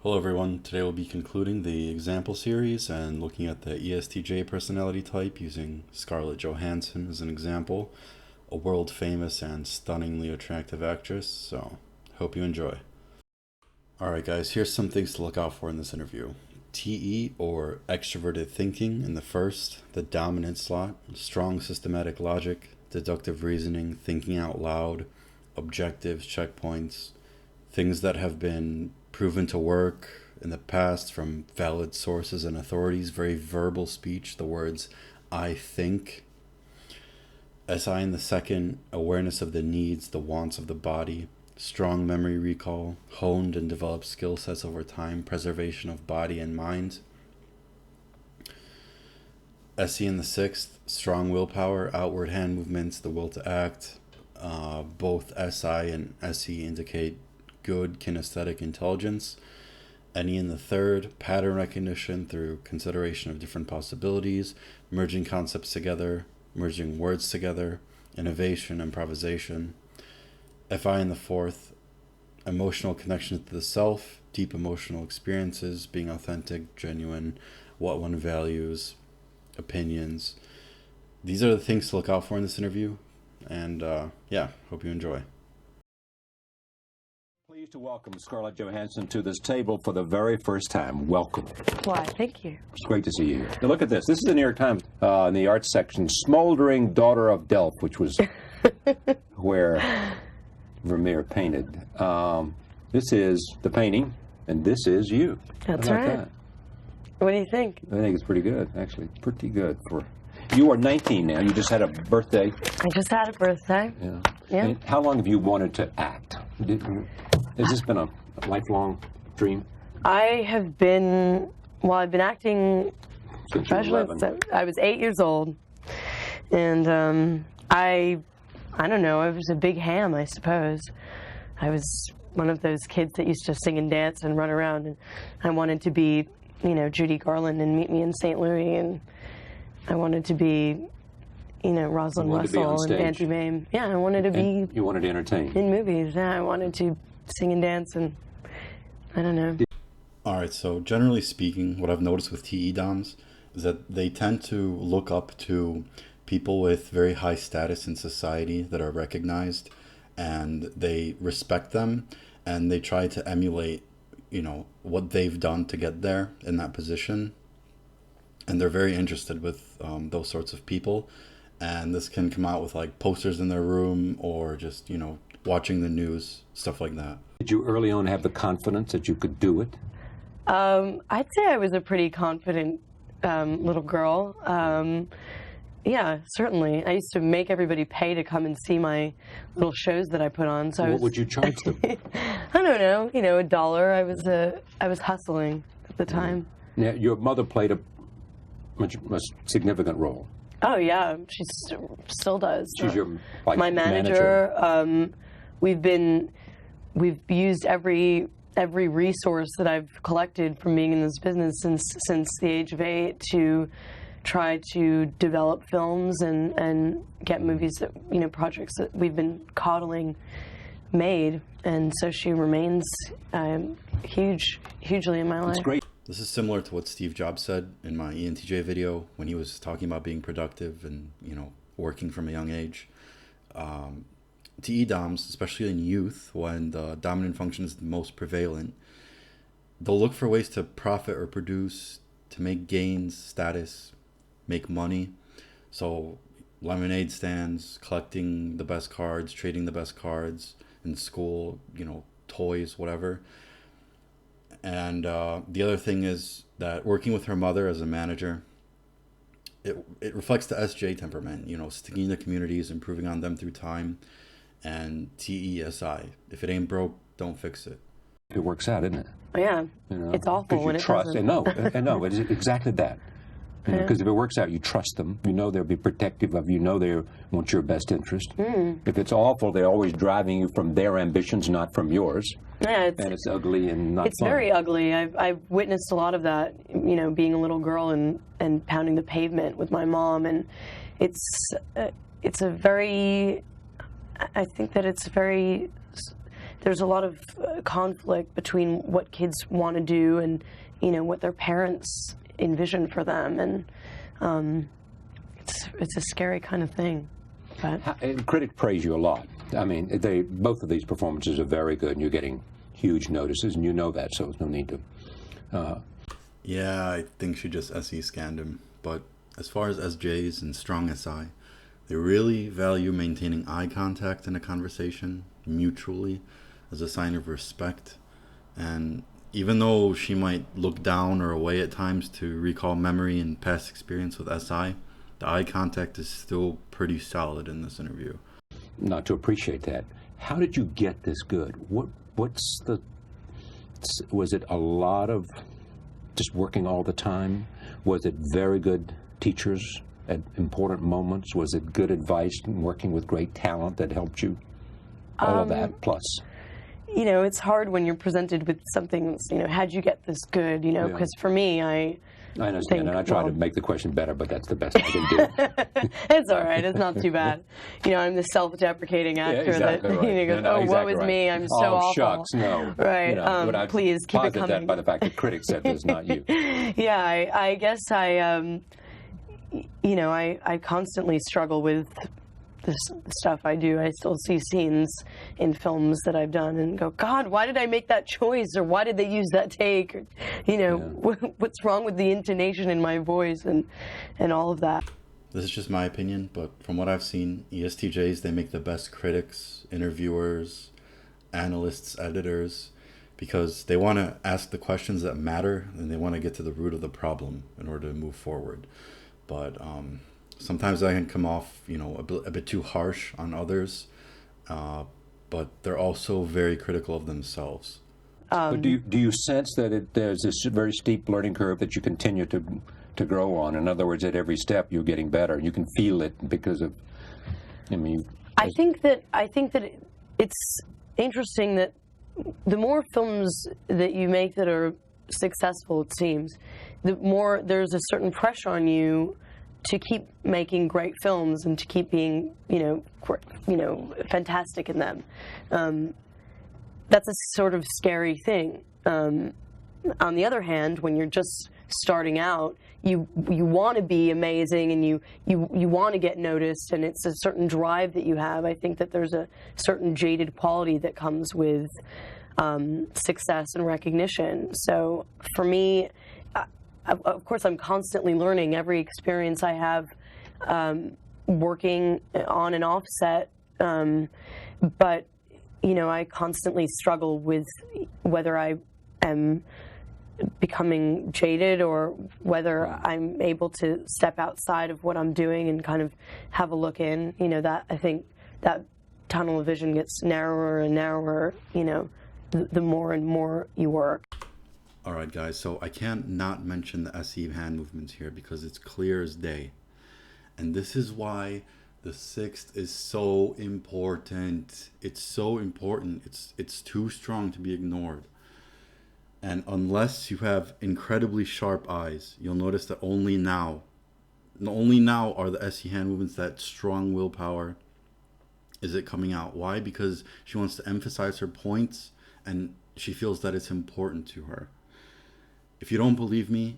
Hello everyone, today we'll be concluding the example series and looking at the ESTJ personality type using Scarlett Johansson as an example, a world famous and stunningly attractive actress, so hope you enjoy. Alright guys, here's some things to look out for in this interview. TE or extroverted thinking in the first, the dominant slot, strong systematic logic, deductive reasoning, thinking out loud, objectives, checkpoints, things that have been proven to work in the past from valid sources and authorities, very verbal speech, the words I think. SI in the second, awareness of the needs, the wants of the body, strong memory recall, honed and developed skill sets over time, preservation of body and mind. SE in the sixth, strong willpower, outward hand movements, the will to act. Both SI and SE indicate good kinesthetic intelligence. NE in the third, pattern recognition through consideration of different possibilities, merging concepts together, merging words together, innovation, improvisation. FI in the fourth, emotional connection to the self, deep emotional experiences, being authentic, genuine, what one values, opinions. These are the things to look out for in this interview, and yeah, hope you enjoy. Pleased to welcome Scarlett Johansson to this table for the very first time. Welcome. Why, thank you. It's great to see you here. Now look at this. This is the New York Times in the arts section, Smoldering Daughter of Delft, which was where Vermeer painted. This is the painting, and this is you. That's How about right. that? What do you think? I think it's pretty good, actually. Pretty good. You are 19 now. You just had a birthday. I just had a birthday. Yeah. Yeah. And how long have you wanted to act? Has this been a lifelong dream? I've been acting Since you were professionally 11. since I was 8 years old. And I don't know, I was a big ham, I suppose. I was one of those kids that used to sing and dance and run around, and I wanted to be, Judy Garland and Meet Me in St. Louis, and I wanted to be, Rosalind Russell and Auntie Mame. Yeah, I wanted to be. You wanted to entertain. In movies, yeah, I wanted to sing and dance, and I don't know. Alright, so generally speaking, what I've noticed with TE DOMs is that they tend to look up to people with very high status in society that are recognized, and they respect them, and they try to emulate, what they've done to get there in that position. And they're very interested with those sorts of people. And this can come out with like posters in their room or just, watching the news, stuff like that. Did you early on have the confidence that you could do it? I'd say I was a pretty confident little girl. Yeah, certainly. I used to make everybody pay to come and see my little shows that I put on. So What would you charge them? I don't know, $1. I was hustling at the time. Now, your mother played a significant role. Oh yeah, she still does. She's your my manager. We've used every resource that I've collected from being in this business since the age of 8 to try to develop films and get movies that projects that we've been coddling made, and so she remains hugely in my life. It's great. This is similar to what Steve Jobs said in my ENTJ video when he was talking about being productive and, working from a young age. TE DOMs, especially in youth, when the dominant function is the most prevalent, they'll look for ways to profit or produce, to make gains, status, make money. So lemonade stands, collecting the best cards, trading the best cards in school, toys, whatever. And the other thing is that working with her mother as a manager, it reflects the SJ temperament, sticking in the communities, improving on them through time, and TESI. If it ain't broke, don't fix it. It works out, isn't it? Yeah, it's awful when it doesn't. No, it's exactly that. Because if it works out, you trust them. They'll be protective of you. They want your best interest. If it's awful, they're always driving you from their ambitions, not from yours. Yeah, and it's ugly and not It's fun. very ugly. I've witnessed a lot of that, being a little girl and pounding the pavement with my mom. And it's a very, I think that it's very there's a lot of conflict between what kids want to do and, you know, what their parents envision for them, and it's a scary kind of thing. But Critics praise you a lot. I mean, both of these performances are very good, and you're getting huge notices, and you know that, so there's no need to. Yeah, I think she just SE scanned him. But as far as SJs and strong SI, they really value maintaining eye contact in a conversation mutually as a sign of respect. And even though she might look down or away at times to recall memory and past experience with SI, the eye contact is still pretty solid in this interview. Not to appreciate that. How did you get this good? Was it a lot of just working all the time? Was it very good teachers at important moments? Was it good advice and working with great talent that helped you? All of that plus. You know, it's hard when you're presented with something that's, you know, how'd you get this good? You know, because for me, I understand, and I try to make the question better, but that's the best I can do. It's all right. It's not too bad. You know, I'm the self-deprecating actor exactly that right. you know, goes, woe is me. I'm so awful. Oh, shucks, no. Right. You know, I please keep it coming. That by the fact that critics said this, not you. Yeah, I guess you know, I constantly struggle with this stuff I do. I still see scenes in films that I've done and go, God, why did I make that choice? Or why did they use that take? Or, you know, what's wrong with the intonation in my voice and all of that? This is just my opinion, but from what I've seen, ESTJs, they make the best critics, interviewers, analysts, editors, because they want to ask the questions that matter and they want to get to the root of the problem in order to move forward. But sometimes I can come off, you know, a bit too harsh on others, but they're also very critical of themselves. But do you sense that there's this very steep learning curve that you continue to grow on? In other words, at every step you're getting better. You can feel it because of. I think that it's interesting that the more films that you make that are successful, it seems, the more there's a certain pressure on you to keep making great films and to keep being, you know, fantastic in them. That's a sort of scary thing. On the other hand, when you're just starting out, you want to be amazing and you want to get noticed, and it's a certain drive that you have. I think that there's a certain jaded quality that comes with success and recognition. So for me, of course, I'm constantly learning. Every experience I have working on and off set, but you know, I constantly struggle with whether I am becoming jaded or whether I'm able to step outside of what I'm doing and kind of have a look in. You know, that I think that tunnel of vision gets narrower and narrower, you know, the more and more you work. All right, guys, so I can't not mention the SE hand movements here because it's clear as day. And this is why the sixth is so important. It's so important. It's too strong to be ignored. And unless you have incredibly sharp eyes, you'll notice that only now are the SE hand movements, that strong willpower, is it coming out. Why? Because she wants to emphasize her points and she feels that it's important to her. If you don't believe me,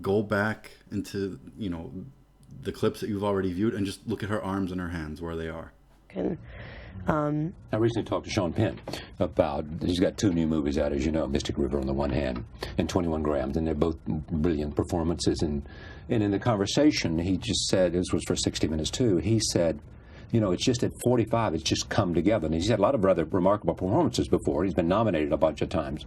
go back into, you know, the clips that you've already viewed and just look at her arms and her hands where they are. I recently talked to Sean Penn about, he's got 2 new movies out, as you know, Mystic River on the one hand and 21 Grams, and they're both brilliant performances. And in the conversation, he just said, this was for 60 Minutes too, he said, you know, it's just at 45, it's just come together. And he's had a lot of rather remarkable performances before. He's been nominated a bunch of times.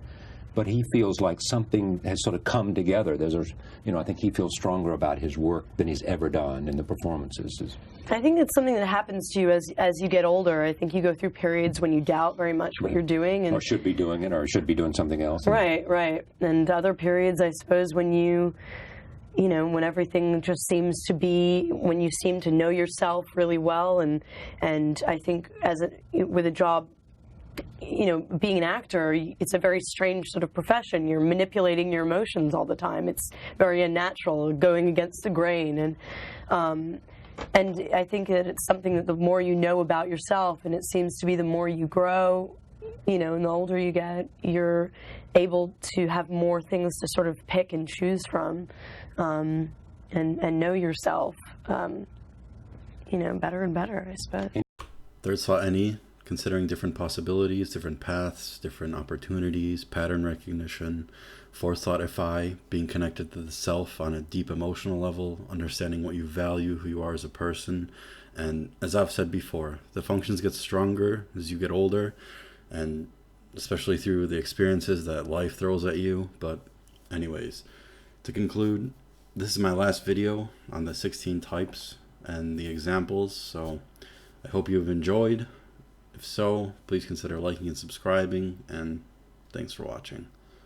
But he feels like something has sort of come together. I think he feels stronger about his work than he's ever done in the performances. I think it's something that happens to you as you get older. I think you go through periods when you doubt very much what you're doing. Or should be doing it, or should be doing something else. Right. And other periods, I suppose, when when everything just seems to be, when you seem to know yourself really well. And I think with a job, you know, being an actor, it's a very strange sort of profession. You're manipulating your emotions all the time. It's very unnatural, going against the grain. And I think that it's something that the more you know about yourself, and it seems to be the more you grow, you know, and the older you get, you're able to have more things to sort of pick and choose from, and know yourself, you know, better and better, I suppose. Third thought any, considering different possibilities, different paths, different opportunities, pattern recognition. Fourth thought FI, being connected to the self on a deep emotional level, understanding what you value, who you are as a person. And as I've said before, the functions get stronger as you get older, and especially through the experiences that life throws at you. But anyways, to conclude, this is my last video on the 16 types and the examples, so I hope you have enjoyed. If so, please consider liking and subscribing, and thanks for watching.